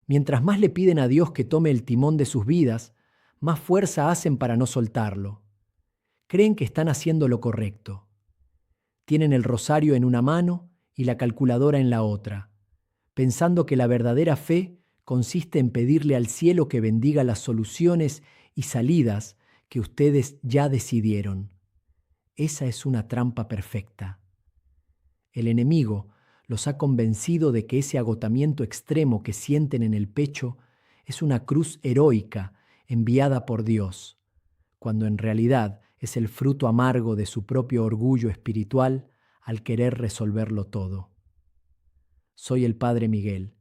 Mientras más le piden a Dios que tome el timón de sus vidas, más fuerza hacen para no soltarlo. Creen que están haciendo lo correcto. Tienen el rosario en una mano y la calculadora en la otra, pensando que la verdadera fe consiste en pedirle al cielo que bendiga las soluciones y salidas que ustedes ya decidieron. Esa es una trampa perfecta. El enemigo los ha convencido de que ese agotamiento extremo que sienten en el pecho es una cruz heroica enviada por Dios, cuando en realidad es el fruto amargo de su propio orgullo espiritual al querer resolverlo todo. Soy el Padre Miguel,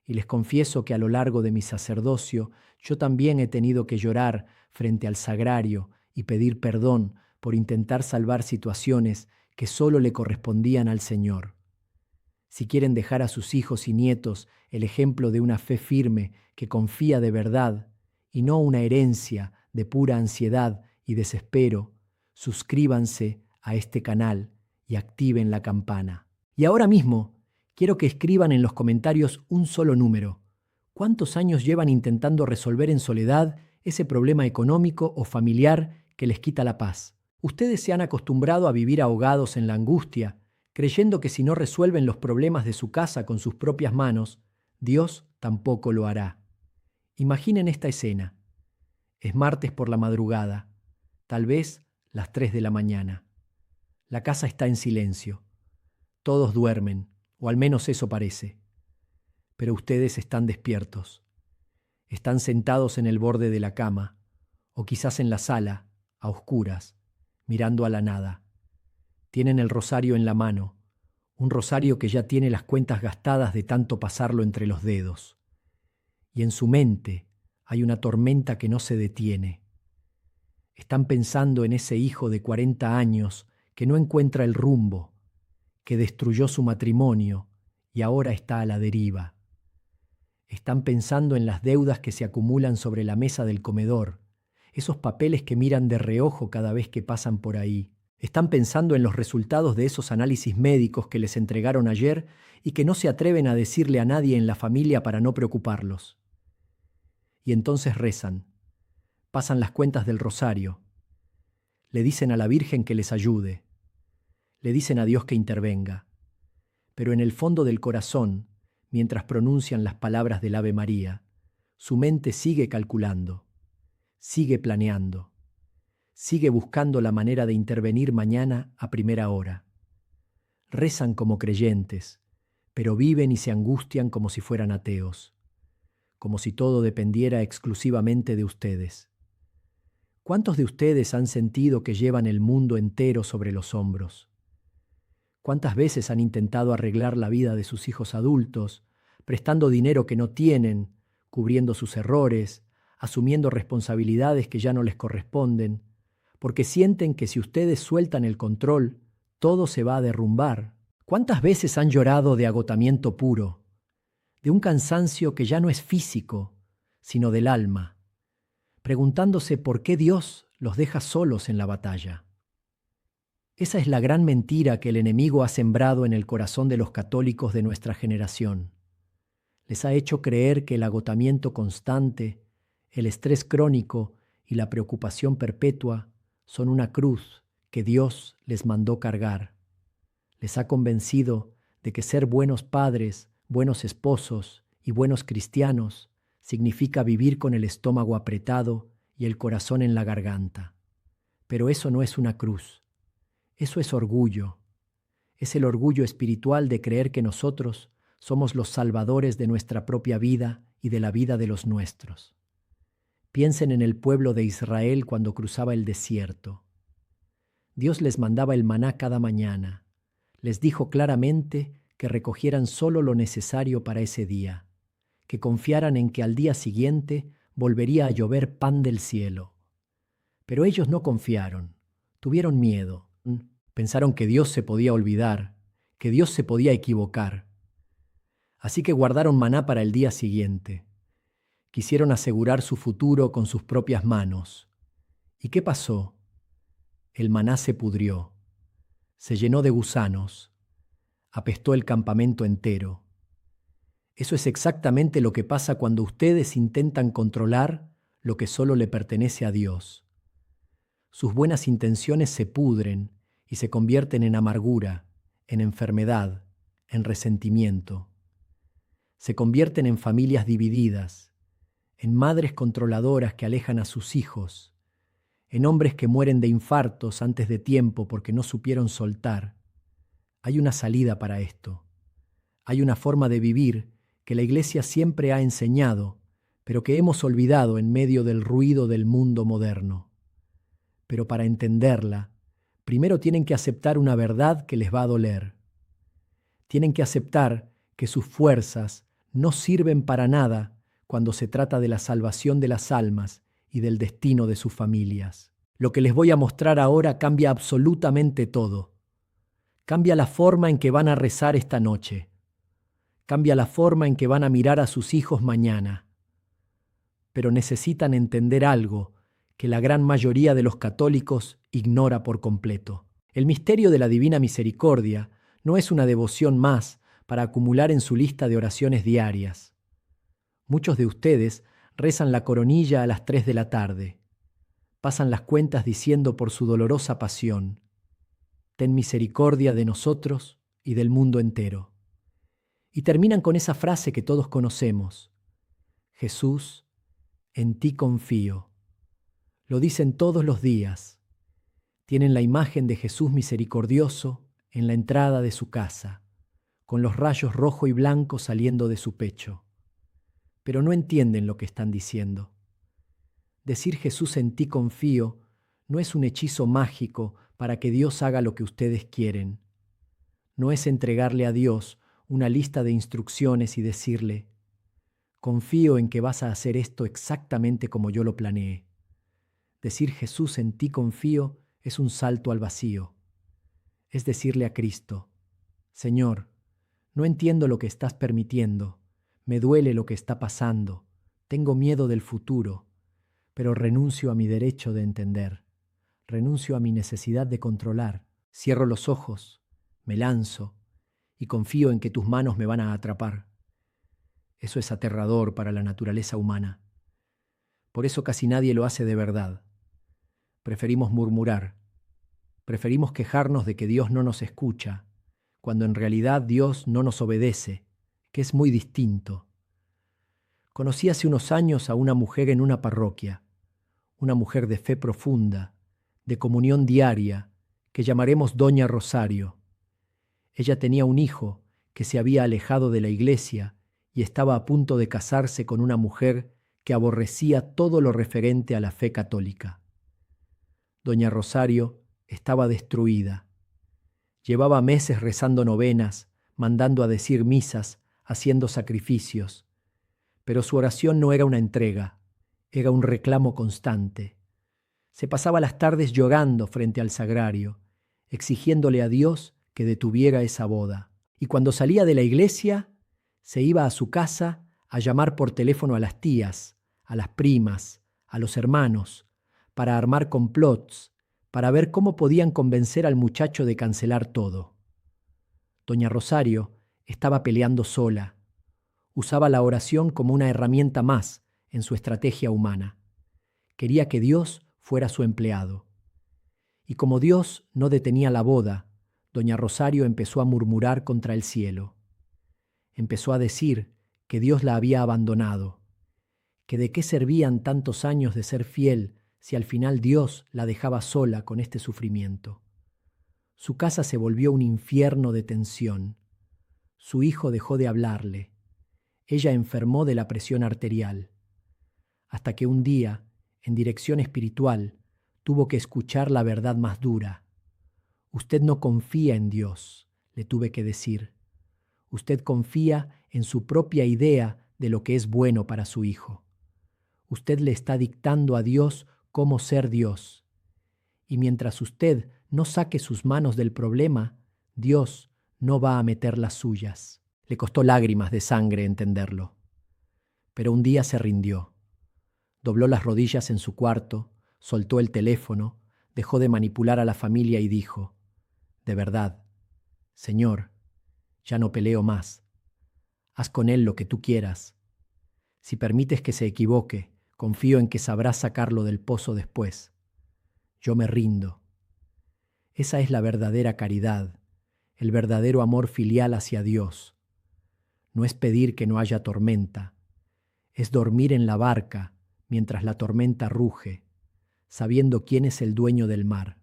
y les confieso que a lo largo de mi sacerdocio yo también he tenido que llorar frente al sagrario y pedir perdón por intentar salvar situaciones que solo le correspondían al Señor. Si quieren dejar a sus hijos y nietos el ejemplo de una fe firme que confía de verdad y no una herencia de pura ansiedad y desespero, suscríbanse a este canal y activen la campana. Y ahora mismo quiero que escriban en los comentarios un solo número. ¿Cuántos años llevan intentando resolver en soledad ese problema económico o familiar que les quita la paz? Ustedes se han acostumbrado a vivir ahogados en la angustia, creyendo que si no resuelven los problemas de su casa con sus propias manos, Dios tampoco lo hará. Imaginen esta escena. Es martes por la madrugada, tal vez las 3 de la mañana. La casa está en silencio. Todos duermen, o al menos eso parece. Pero ustedes están despiertos. Están sentados en el borde de la cama, o quizás en la sala, a oscuras, mirando a la nada. Tienen el rosario en la mano, un rosario que ya tiene las cuentas gastadas de tanto pasarlo entre los dedos. Y en su mente hay una tormenta que no se detiene. Están pensando en ese hijo de 40 años que no encuentra el rumbo, que destruyó su matrimonio y ahora está a la deriva. Están pensando en las deudas que se acumulan sobre la mesa del comedor, esos papeles que miran de reojo cada vez que pasan por ahí. Están pensando en los resultados de esos análisis médicos que les entregaron ayer y que no se atreven a decirle a nadie en la familia para no preocuparlos. Y entonces rezan, pasan las cuentas del rosario, le dicen a la Virgen que les ayude, le dicen a Dios que intervenga. Pero en el fondo del corazón, mientras pronuncian las palabras del Ave María, su mente sigue calculando, sigue planeando, sigue buscando la manera de intervenir mañana a primera hora. Rezan como creyentes, pero viven y se angustian como si fueran ateos, como si todo dependiera exclusivamente de ustedes. ¿Cuántos de ustedes han sentido que llevan el mundo entero sobre los hombros? ¿Cuántas veces han intentado arreglar la vida de sus hijos adultos, prestando dinero que no tienen, cubriendo sus errores, asumiendo responsabilidades que ya no les corresponden, porque sienten que si ustedes sueltan el control, todo se va a derrumbar? ¿Cuántas veces han llorado de agotamiento puro, de un cansancio que ya no es físico, sino del alma, preguntándose por qué Dios los deja solos en la batalla? Esa es la gran mentira que el enemigo ha sembrado en el corazón de los católicos de nuestra generación. Les ha hecho creer que el agotamiento constante, el estrés crónico y la preocupación perpetua son una cruz que Dios les mandó cargar. Les ha convencido de que ser buenos padres, buenos esposos y buenos cristianos significa vivir con el estómago apretado y el corazón en la garganta. Pero eso no es una cruz. Eso es orgullo. Es el orgullo espiritual de creer que nosotros somos los salvadores de nuestra propia vida y de la vida de los nuestros. Piensen en el pueblo de Israel cuando cruzaba el desierto. Dios les mandaba el maná cada mañana. Les dijo claramente que recogieran solo lo necesario para ese día, que confiaran en que al día siguiente volvería a llover pan del cielo. Pero ellos no confiaron, tuvieron miedo. Pensaron que Dios se podía olvidar, que Dios se podía equivocar. Así que guardaron maná para el día siguiente. Quisieron asegurar su futuro con sus propias manos. ¿Y qué pasó? El maná se pudrió, se llenó de gusanos, apestó el campamento entero. Eso es exactamente lo que pasa cuando ustedes intentan controlar lo que solo le pertenece a Dios. Sus buenas intenciones se pudren y se convierten en amargura, en enfermedad, en resentimiento. Se convierten en familias divididas, en madres controladoras que alejan a sus hijos, en hombres que mueren de infartos antes de tiempo porque no supieron soltar. Hay una salida para esto. Hay una forma de vivir que la Iglesia siempre ha enseñado, pero que hemos olvidado en medio del ruido del mundo moderno. Pero para entenderla, primero tienen que aceptar una verdad que les va a doler. Tienen que aceptar que sus fuerzas no sirven para nada cuando se trata de la salvación de las almas y del destino de sus familias. Lo que les voy a mostrar ahora cambia absolutamente todo. Cambia la forma en que van a rezar esta noche. Cambia la forma en que van a mirar a sus hijos mañana. Pero necesitan entender algo que la gran mayoría de los católicos ignora por completo. El misterio de la Divina Misericordia no es una devoción más para acumular en su lista de oraciones diarias. Muchos de ustedes rezan la coronilla a las 3 de la tarde. Pasan las cuentas diciendo por su dolorosa pasión: ten misericordia de nosotros y del mundo entero. Y terminan con esa frase que todos conocemos: Jesús, en ti confío. Lo dicen todos los días. Tienen la imagen de Jesús misericordioso en la entrada de su casa, con los rayos rojo y blanco saliendo de su pecho. Pero no entienden lo que están diciendo. Decir Jesús, en ti confío no es un hechizo mágico para que Dios haga lo que ustedes quieren. No es entregarle a Dios una lista de instrucciones y decirle: confío en que vas a hacer esto exactamente como yo lo planeé. Decir Jesús, en ti confío es un salto al vacío. Es decirle a Cristo: Señor, no entiendo lo que estás permitiendo, me duele lo que está pasando, tengo miedo del futuro, pero renuncio a mi derecho de entender, renuncio a mi necesidad de controlar, cierro los ojos, me lanzo y confío en que tus manos me van a atrapar. Eso es aterrador para la naturaleza humana. Por eso casi nadie lo hace de verdad. Preferimos murmurar, preferimos quejarnos de que Dios no nos escucha, cuando en realidad Dios no nos obedece, que es muy distinto. Conocí hace unos años a una mujer en una parroquia, una mujer de fe profunda, de comunión diaria, que llamaremos Doña Rosario. Ella tenía un hijo que se había alejado de la iglesia y estaba a punto de casarse con una mujer que aborrecía todo lo referente a la fe católica. Doña Rosario estaba destruida. Llevaba meses rezando novenas, mandando a decir misas, haciendo sacrificios. Pero su oración no era una entrega, era un reclamo constante. Se pasaba las tardes llorando frente al sagrario, exigiéndole a Dios que detuviera esa boda. Y cuando salía de la iglesia, se iba a su casa a llamar por teléfono a las tías, a las primas, a los hermanos, para armar complots, para ver cómo podían convencer al muchacho de cancelar todo. Doña Rosario estaba peleando sola. Usaba la oración como una herramienta más en su estrategia humana. Quería que Dios fuera su empleado. Y como Dios no detenía la boda, Doña Rosario empezó a murmurar contra el cielo. Empezó a decir que Dios la había abandonado, que de qué servían tantos años de ser fiel si al final Dios la dejaba sola con este sufrimiento. Su casa se volvió un infierno de tensión. Su hijo dejó de hablarle. Ella enfermó de la presión arterial. Hasta que un día, en dirección espiritual, tuvo que escuchar la verdad más dura. Usted no confía en Dios, le tuve que decir. Usted confía en su propia idea de lo que es bueno para su hijo. Usted le está dictando a Dios cómo ser Dios. Y mientras usted no saque sus manos del problema, Dios no va a meter las suyas. Le costó lágrimas de sangre entenderlo. Pero un día se rindió. Dobló las rodillas en su cuarto, soltó el teléfono, dejó de manipular a la familia y dijo: de verdad, Señor, ya no peleo más. Haz con él lo que tú quieras. Si permites que se equivoque, confío en que sabrás sacarlo del pozo después. Yo me rindo. Esa es la verdadera caridad, el verdadero amor filial hacia Dios. No es pedir que no haya tormenta, es dormir en la barca mientras la tormenta ruge, sabiendo quién es el dueño del mar.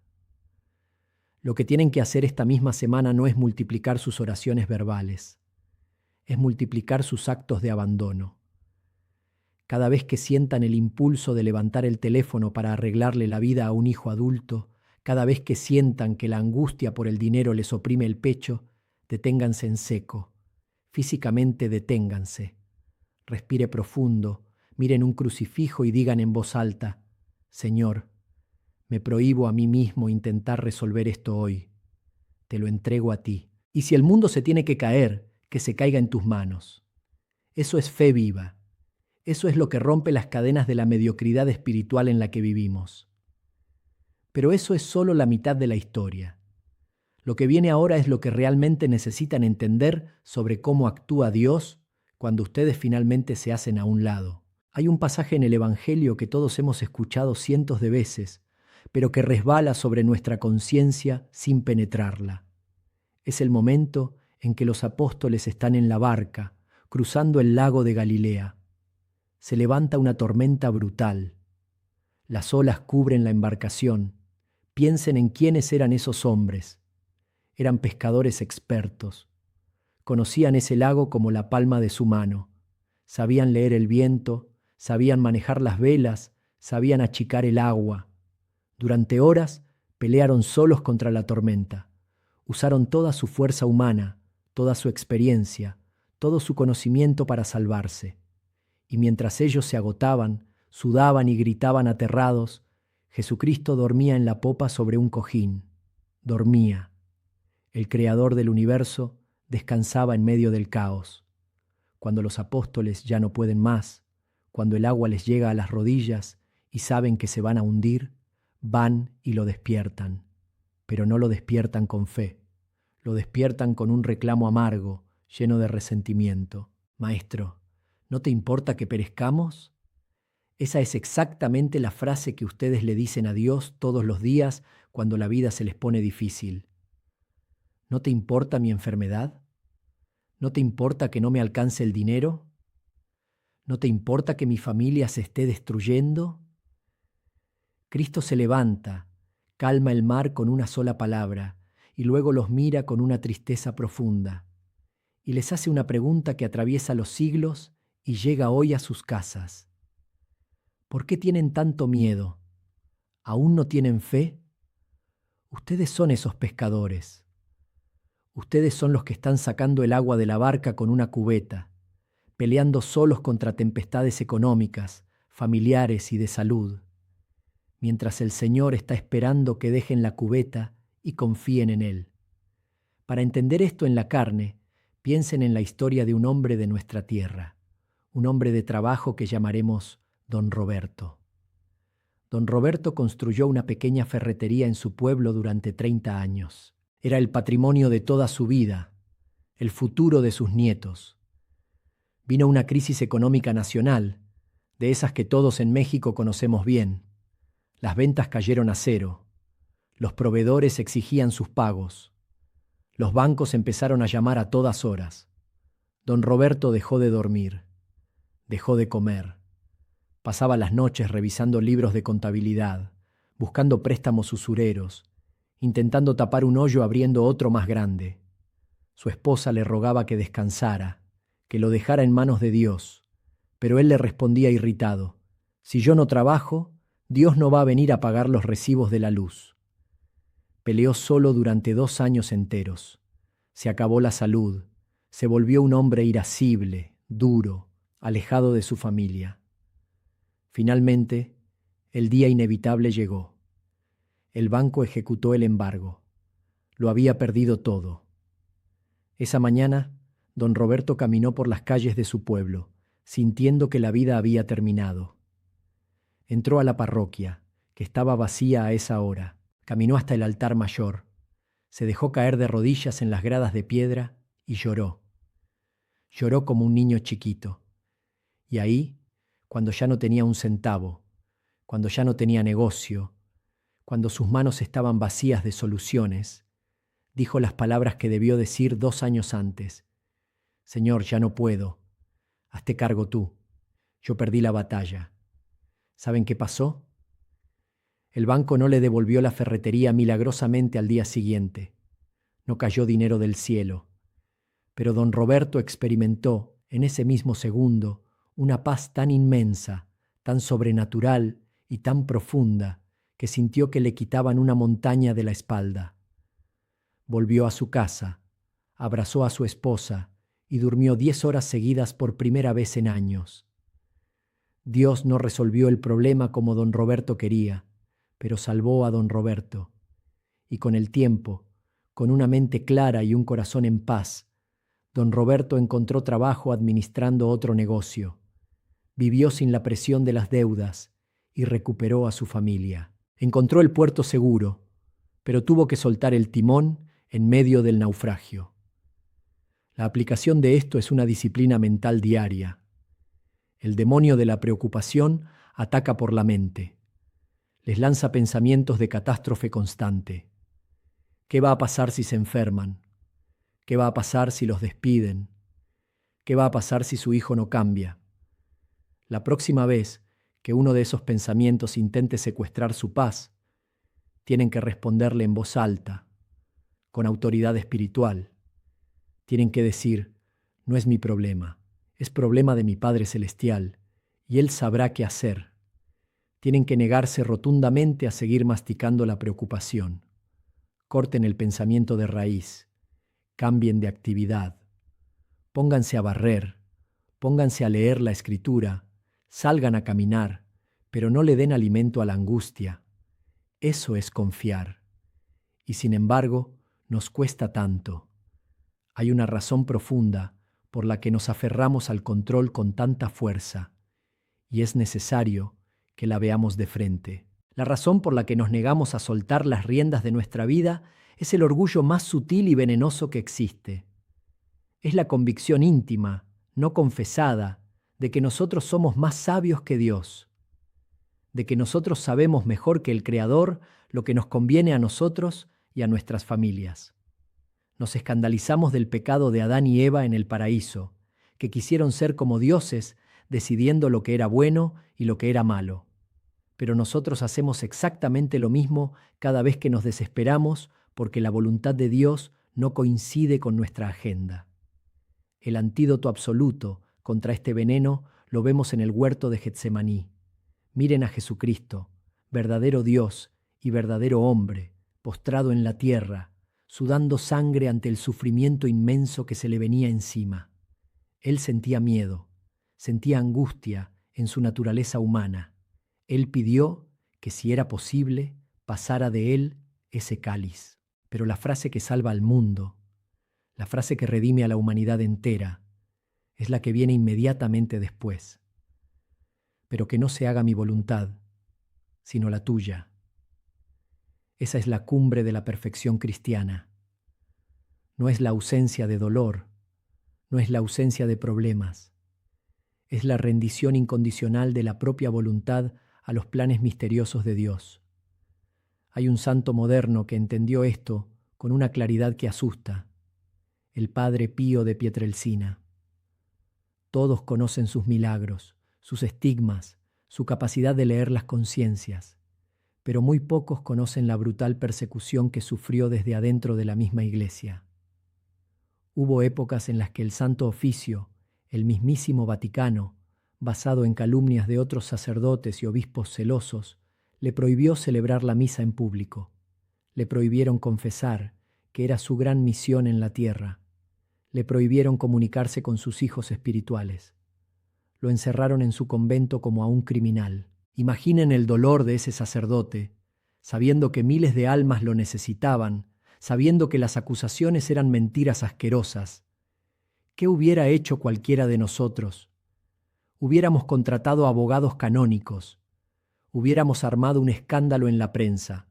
Lo que tienen que hacer esta misma semana no es multiplicar sus oraciones verbales, es multiplicar sus actos de abandono. Cada vez que sientan el impulso de levantar el teléfono para arreglarle la vida a un hijo adulto, cada vez que sientan que la angustia por el dinero les oprime el pecho, deténganse en seco. Físicamente deténganse. Respire profundo, miren un crucifijo y digan en voz alta: Señor, me prohíbo a mí mismo intentar resolver esto hoy. Te lo entrego a ti. Y si el mundo se tiene que caer, que se caiga en tus manos. Eso es fe viva. Eso es lo que rompe las cadenas de la mediocridad espiritual en la que vivimos. Pero eso es solo la mitad de la historia. Lo que viene ahora es lo que realmente necesitan entender sobre cómo actúa Dios cuando ustedes finalmente se hacen a un lado. Hay un pasaje en el Evangelio que todos hemos escuchado cientos de veces, pero que resbala sobre nuestra conciencia sin penetrarla. Es el momento en que los apóstoles están en la barca, cruzando el lago de Galilea. Se levanta una tormenta brutal. Las olas cubren la embarcación. Piensen en quiénes eran esos hombres. Eran pescadores expertos. Conocían ese lago como la palma de su mano. Sabían leer el viento, sabían manejar las velas, sabían achicar el agua. Durante horas pelearon solos contra la tormenta. Usaron toda su fuerza humana, toda su experiencia, todo su conocimiento para salvarse. Y mientras ellos se agotaban, sudaban y gritaban aterrados, Jesucristo dormía en la popa sobre un cojín. Dormía. El Creador del universo descansaba en medio del caos. Cuando los apóstoles ya no pueden más, cuando el agua les llega a las rodillas y saben que se van a hundir, van y lo despiertan. Pero no lo despiertan con fe. Lo despiertan con un reclamo amargo, lleno de resentimiento. Maestro, ¿no te importa que perezcamos? Esa es exactamente la frase que ustedes le dicen a Dios todos los días cuando la vida se les pone difícil. ¿No te importa mi enfermedad? ¿No te importa que no me alcance el dinero? ¿No te importa que mi familia se esté destruyendo? Cristo se levanta, calma el mar con una sola palabra y luego los mira con una tristeza profunda y les hace una pregunta que atraviesa los siglos y llega hoy a sus casas. ¿Por qué tienen tanto miedo? ¿Aún no tienen fe? Ustedes son esos pescadores. Ustedes son los que están sacando el agua de la barca con una cubeta, peleando solos contra tempestades económicas, familiares y de salud, mientras el Señor está esperando que dejen la cubeta y confíen en Él. Para entender esto en la carne, piensen en la historia de un hombre de nuestra tierra, un hombre de trabajo que llamaremos Don Roberto. Don Roberto construyó una pequeña ferretería en su pueblo durante 30 años. Era el patrimonio de toda su vida, el futuro de sus nietos. Vino una crisis económica nacional, de esas que todos en México conocemos bien. Las ventas cayeron a cero. Los proveedores exigían sus pagos. Los bancos empezaron a llamar a todas horas. Don Roberto dejó de dormir, dejó de comer. Pasaba las noches revisando libros de contabilidad, buscando préstamos usureros, intentando tapar un hoyo abriendo otro más grande. Su esposa le rogaba que descansara, que lo dejara en manos de Dios, pero él le respondía irritado: si yo no trabajo, Dios no va a venir a pagar los recibos de la luz. Peleó solo durante 2 años enteros. Se acabó la salud, se volvió un hombre irascible, duro, alejado de su familia. Finalmente, el día inevitable llegó. El banco ejecutó el embargo. Lo había perdido todo. Esa mañana, don Roberto caminó por las calles de su pueblo, sintiendo que la vida había terminado. Entró a la parroquia, que estaba vacía a esa hora. Caminó hasta el altar mayor. Se dejó caer de rodillas en las gradas de piedra y lloró. Lloró como un niño chiquito. Y ahí, cuando ya no tenía un centavo, cuando ya no tenía negocio, cuando sus manos estaban vacías de soluciones, dijo las palabras que debió decir 2 años antes. Señor, ya no puedo. Hazte cargo tú. Yo perdí la batalla. ¿Saben qué pasó? El banco no le devolvió la ferretería milagrosamente al día siguiente. No cayó dinero del cielo. Pero don Roberto experimentó, en ese mismo segundo, una paz tan inmensa, tan sobrenatural y tan profunda, que sintió que le quitaban una montaña de la espalda. Volvió a su casa, abrazó a su esposa y durmió 10 horas seguidas por primera vez en años. Dios no resolvió el problema como don Roberto quería, pero salvó a don Roberto. Y con el tiempo, con una mente clara y un corazón en paz, don Roberto encontró trabajo administrando otro negocio. Vivió sin la presión de las deudas y recuperó a su familia. Encontró el puerto seguro, pero tuvo que soltar el timón en medio del naufragio. La aplicación de esto es una disciplina mental diaria. El demonio de la preocupación ataca por la mente. Les lanza pensamientos de catástrofe constante. ¿Qué va a pasar si se enferman? ¿Qué va a pasar si los despiden? ¿Qué va a pasar si su hijo no cambia? La próxima vez que uno de esos pensamientos intente secuestrar su paz, tienen que responderle en voz alta, con autoridad espiritual. Tienen que decir, no es mi problema, es problema de mi Padre Celestial, y Él sabrá qué hacer. Tienen que negarse rotundamente a seguir masticando la preocupación. Corten el pensamiento de raíz, cambien de actividad, pónganse a barrer, pónganse a leer la Escritura, salgan a caminar, pero no le den alimento a la angustia. Eso es confiar. Y sin embargo, nos cuesta tanto. Hay una razón profunda por la que nos aferramos al control con tanta fuerza, y es necesario que la veamos de frente. La razón por la que nos negamos a soltar las riendas de nuestra vida es el orgullo más sutil y venenoso que existe. Es la convicción íntima, no confesada, de que nosotros somos más sabios que Dios, de que nosotros sabemos mejor que el Creador lo que nos conviene a nosotros y a nuestras familias. Nos escandalizamos del pecado de Adán y Eva en el paraíso, que quisieron ser como dioses, decidiendo lo que era bueno y lo que era malo. Pero nosotros hacemos exactamente lo mismo cada vez que nos desesperamos porque la voluntad de Dios no coincide con nuestra agenda. El antídoto absoluto contra este veneno lo vemos en el huerto de Getsemaní. Miren a Jesucristo, verdadero Dios y verdadero hombre, postrado en la tierra, sudando sangre ante el sufrimiento inmenso que se le venía encima. Él sentía miedo, sentía angustia en su naturaleza humana. Él pidió que, si era posible, pasara de él ese cáliz. Pero la frase que salva al mundo, la frase que redime a la humanidad entera, es la que viene inmediatamente después. Pero que no se haga mi voluntad, sino la tuya. Esa es la cumbre de la perfección cristiana. No es la ausencia de dolor, no es la ausencia de problemas. Es la rendición incondicional de la propia voluntad a los planes misteriosos de Dios. Hay un santo moderno que entendió esto con una claridad que asusta, el Padre Pío de Pietrelcina. Todos conocen sus milagros, sus estigmas, su capacidad de leer las conciencias, pero muy pocos conocen la brutal persecución que sufrió desde adentro de la misma Iglesia. Hubo épocas en las que el Santo Oficio, el mismísimo Vaticano, basado en calumnias de otros sacerdotes y obispos celosos, le prohibió celebrar la misa en público. Le prohibieron confesar, que era su gran misión en la tierra. Le prohibieron comunicarse con sus hijos espirituales. Lo encerraron en su convento como a un criminal. Imaginen el dolor de ese sacerdote, sabiendo que miles de almas lo necesitaban, sabiendo que las acusaciones eran mentiras asquerosas. ¿Qué hubiera hecho cualquiera de nosotros? Hubiéramos contratado abogados canónicos, hubiéramos armado un escándalo en la prensa,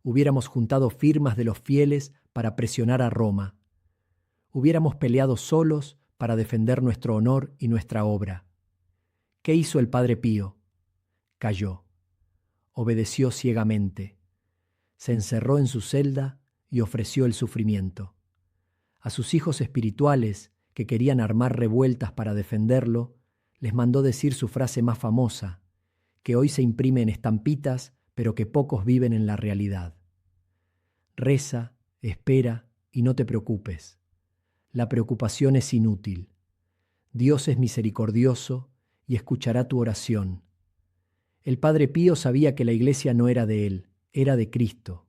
hubiéramos juntado firmas de los fieles para presionar a Roma, hubiéramos peleado solos para defender nuestro honor y nuestra obra. ¿Qué hizo el Padre Pío? Cayó. Obedeció ciegamente. Se encerró en su celda y ofreció el sufrimiento. A sus hijos espirituales, que querían armar revueltas para defenderlo, les mandó decir su frase más famosa, que hoy se imprime en estampitas, pero que pocos viven en la realidad. Reza, espera y no te preocupes. La preocupación es inútil. Dios es misericordioso y escuchará tu oración. El Padre Pío sabía que la iglesia no era de él, era de Cristo.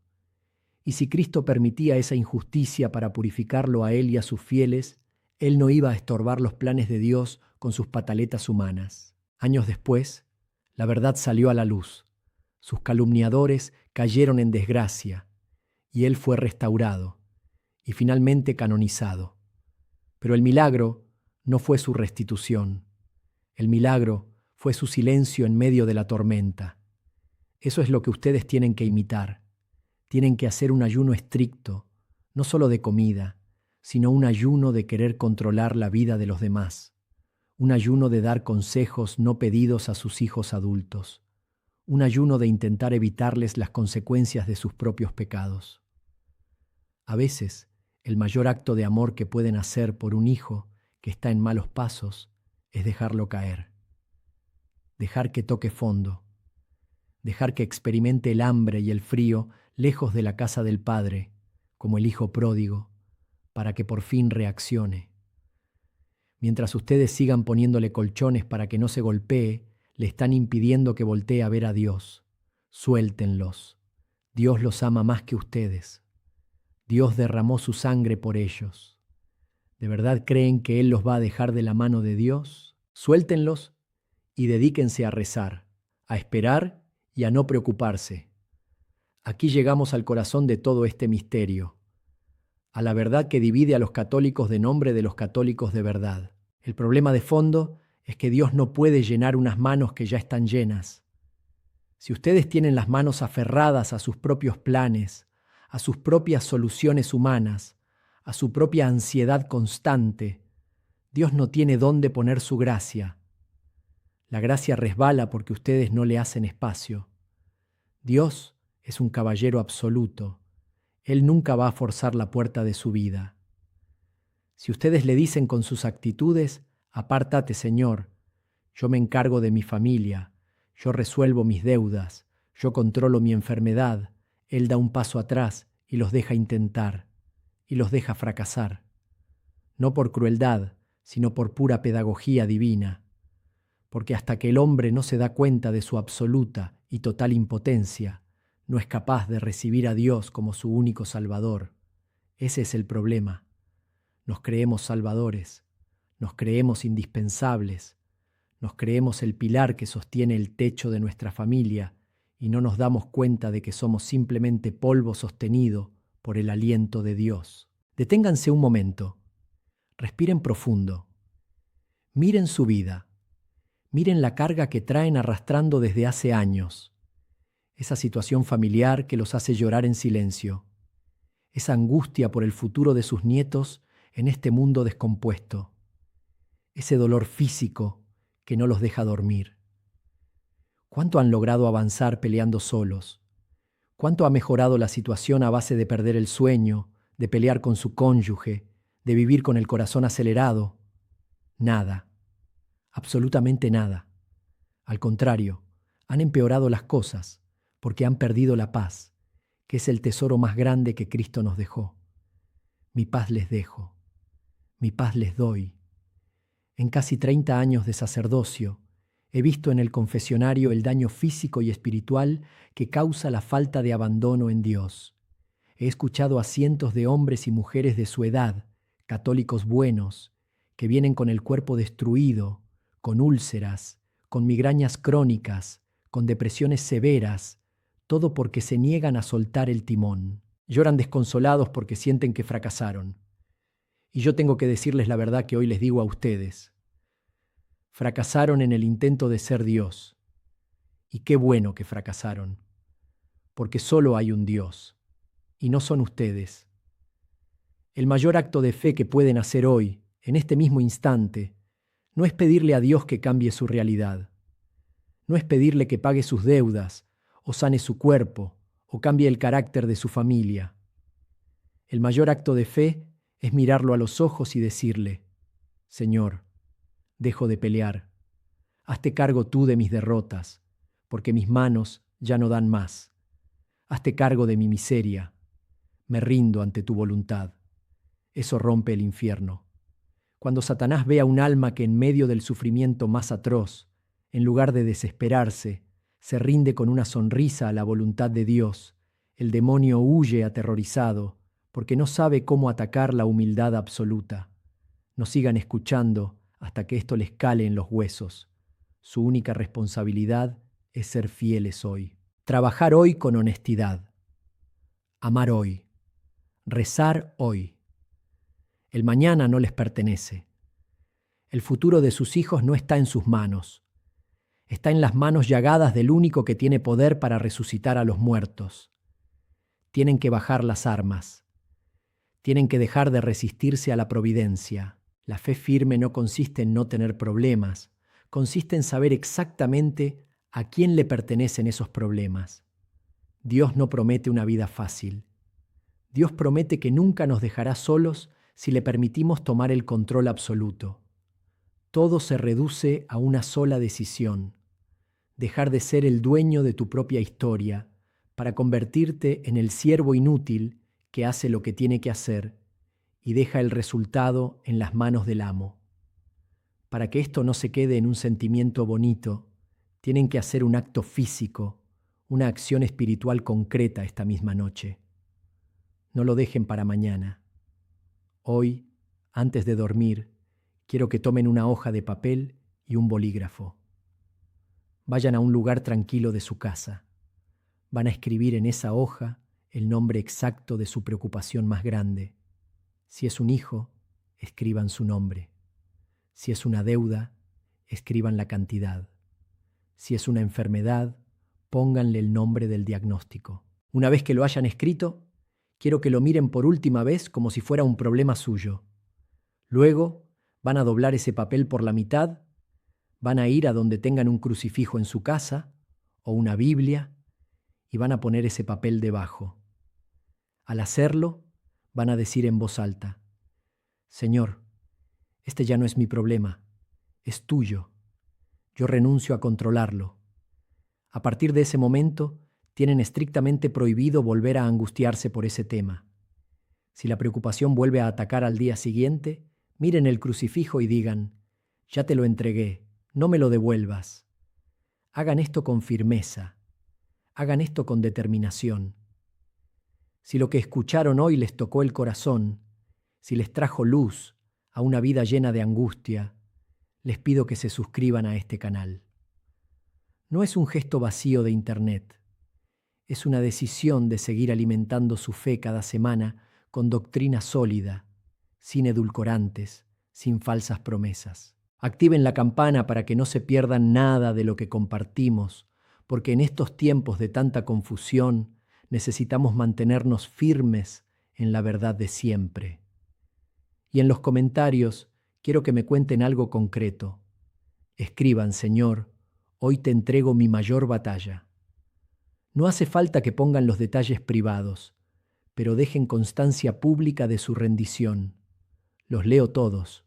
Y si Cristo permitía esa injusticia para purificarlo a él y a sus fieles, él no iba a estorbar los planes de Dios con sus pataletas humanas. Años después, la verdad salió a la luz. Sus calumniadores cayeron en desgracia, y él fue restaurado, y finalmente canonizado. Pero el milagro no fue su restitución. El milagro fue su silencio en medio de la tormenta. Eso es lo que ustedes tienen que imitar. Tienen que hacer un ayuno estricto, no solo de comida, sino un ayuno de querer controlar la vida de los demás. Un ayuno de dar consejos no pedidos a sus hijos adultos. Un ayuno de intentar evitarles las consecuencias de sus propios pecados. A veces, el mayor acto de amor que pueden hacer por un hijo que está en malos pasos es dejarlo caer. Dejar que toque fondo. Dejar que experimente el hambre y el frío lejos de la casa del Padre, como el hijo pródigo, para que por fin reaccione. Mientras ustedes sigan poniéndole colchones para que no se golpee, le están impidiendo que voltee a ver a Dios. Suéltenlos. Dios los ama más que ustedes. Dios derramó su sangre por ellos. ¿De verdad creen que Él los va a dejar de la mano de Dios? Suéltenlos y dedíquense a rezar, a esperar y a no preocuparse. Aquí llegamos al corazón de todo este misterio, a la verdad que divide a los católicos de nombre de los católicos de verdad. El problema de fondo es que Dios no puede llenar unas manos que ya están llenas. Si ustedes tienen las manos aferradas a sus propios planes, a sus propias soluciones humanas, a su propia ansiedad constante, Dios no tiene dónde poner su gracia. La gracia resbala porque ustedes no le hacen espacio. Dios es un caballero absoluto. Él nunca va a forzar la puerta de su vida. Si ustedes le dicen con sus actitudes, apártate, Señor, yo me encargo de mi familia, yo resuelvo mis deudas, yo controlo mi enfermedad, Él da un paso atrás y los deja intentar, y los deja fracasar. No por crueldad, sino por pura pedagogía divina. Porque hasta que el hombre no se da cuenta de su absoluta y total impotencia, no es capaz de recibir a Dios como su único Salvador. Ese es el problema. Nos creemos salvadores, nos creemos indispensables, nos creemos el pilar que sostiene el techo de nuestra familia y no nos damos cuenta de que somos simplemente polvo sostenido por el aliento de Dios. Deténganse un momento, respiren profundo, miren su vida, miren la carga que traen arrastrando desde hace años. Esa situación familiar que los hace llorar en silencio, esa angustia por el futuro de sus nietos en este mundo descompuesto, ese dolor físico que no los deja dormir. ¿Cuánto han logrado avanzar peleando solos? ¿Cuánto ha mejorado la situación a base de perder el sueño, de pelear con su cónyuge, de vivir con el corazón acelerado? Nada, absolutamente nada. Al contrario, han empeorado las cosas, porque han perdido la paz, que es el tesoro más grande que Cristo nos dejó. Mi paz les dejo, mi paz les doy. En casi 30 años de sacerdocio, he visto en el confesionario el daño físico y espiritual que causa la falta de abandono en Dios. He escuchado a cientos de hombres y mujeres de su edad, católicos buenos, que vienen con el cuerpo destruido, con úlceras, con migrañas crónicas, con depresiones severas, todo porque se niegan a soltar el timón. Lloran desconsolados porque sienten que fracasaron. Y yo tengo que decirles la verdad que hoy les digo a ustedes. Fracasaron en el intento de ser Dios. Y qué bueno que fracasaron, porque solo hay un Dios, y no son ustedes. El mayor acto de fe que pueden hacer hoy en este mismo instante, no es pedirle a Dios que cambie su realidad. No es pedirle que pague sus deudas, o sane su cuerpo, o cambie el carácter de su familia. El mayor acto de fe es mirarlo a los ojos y decirle: Señor, dejo de pelear. Hazte cargo tú de mis derrotas, porque mis manos ya no dan más. Hazte cargo de mi miseria. Me rindo ante tu voluntad. Eso rompe el infierno. Cuando Satanás ve a un alma que en medio del sufrimiento más atroz, en lugar de desesperarse, se rinde con una sonrisa a la voluntad de Dios, el demonio huye aterrorizado, porque no sabe cómo atacar la humildad absoluta. No sigan escuchando hasta que esto les cale en los huesos. Su única responsabilidad es ser fieles hoy. Trabajar hoy con honestidad. Amar hoy. Rezar hoy. El mañana no les pertenece. El futuro de sus hijos no está en sus manos. Está en las manos llagadas del único que tiene poder para resucitar a los muertos. Tienen que bajar las armas. Tienen que dejar de resistirse a la providencia. La fe firme no consiste en no tener problemas, consiste en saber exactamente a quién le pertenecen esos problemas. Dios no promete una vida fácil. Dios promete que nunca nos dejará solos si le permitimos tomar el control absoluto. Todo se reduce a una sola decisión: dejar de ser el dueño de tu propia historia para convertirte en el siervo inútil que hace lo que tiene que hacer y deja el resultado en las manos del amo. Para que esto no se quede en un sentimiento bonito, tienen que hacer un acto físico, una acción espiritual concreta esta misma noche. No lo dejen para mañana. Hoy, antes de dormir, quiero que tomen una hoja de papel y un bolígrafo. Vayan a un lugar tranquilo de su casa. Van a escribir en esa hoja el nombre exacto de su preocupación más grande. Si es un hijo, escriban su nombre. Si es una deuda, escriban la cantidad. Si es una enfermedad, pónganle el nombre del diagnóstico. Una vez que lo hayan escrito, quiero que lo miren por última vez como si fuera un problema suyo. Luego, van a doblar ese papel por la mitad, van a ir a donde tengan un crucifijo en su casa o una Biblia y van a poner ese papel debajo. Al hacerlo, van a decir en voz alta: Señor, este ya no es mi problema, es tuyo. Yo renuncio a controlarlo. A partir de ese momento, tienen estrictamente prohibido volver a angustiarse por ese tema. Si la preocupación vuelve a atacar al día siguiente, miren el crucifijo y digan: ya te lo entregué, no me lo devuelvas. Hagan esto con firmeza. Hagan esto con determinación. Si lo que escucharon hoy les tocó el corazón, si les trajo luz a una vida llena de angustia, les pido que se suscriban a este canal. No es un gesto vacío de internet. Es una decisión de seguir alimentando su fe cada semana con doctrina sólida, sin edulcorantes, sin falsas promesas. Activen la campana para que no se pierdan nada de lo que compartimos, porque en estos tiempos de tanta confusión necesitamos mantenernos firmes en la verdad de siempre. Y en los comentarios quiero que me cuenten algo concreto. Escriban: Señor, hoy te entrego mi mayor batalla. No hace falta que pongan los detalles privados, pero dejen constancia pública de su rendición. Los leo todos,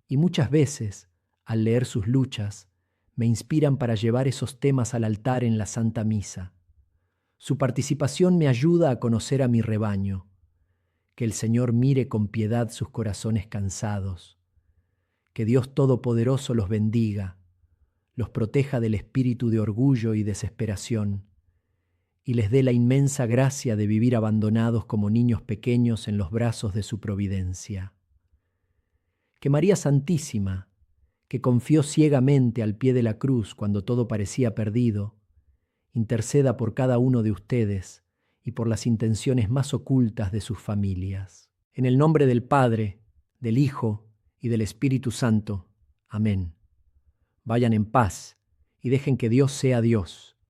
y muchas veces, al leer sus luchas, me inspiran para llevar esos temas al altar en la Santa Misa. Su participación me ayuda a conocer a mi rebaño. Que el Señor mire con piedad sus corazones cansados. Que Dios Todopoderoso los bendiga, los proteja del espíritu de orgullo y desesperación, y les dé la inmensa gracia de vivir abandonados como niños pequeños en los brazos de su providencia. Que María Santísima, que confió ciegamente al pie de la cruz cuando todo parecía perdido, interceda por cada uno de ustedes y por las intenciones más ocultas de sus familias. En el nombre del Padre, del Hijo y del Espíritu Santo. Amén. Vayan en paz y dejen que Dios sea Dios.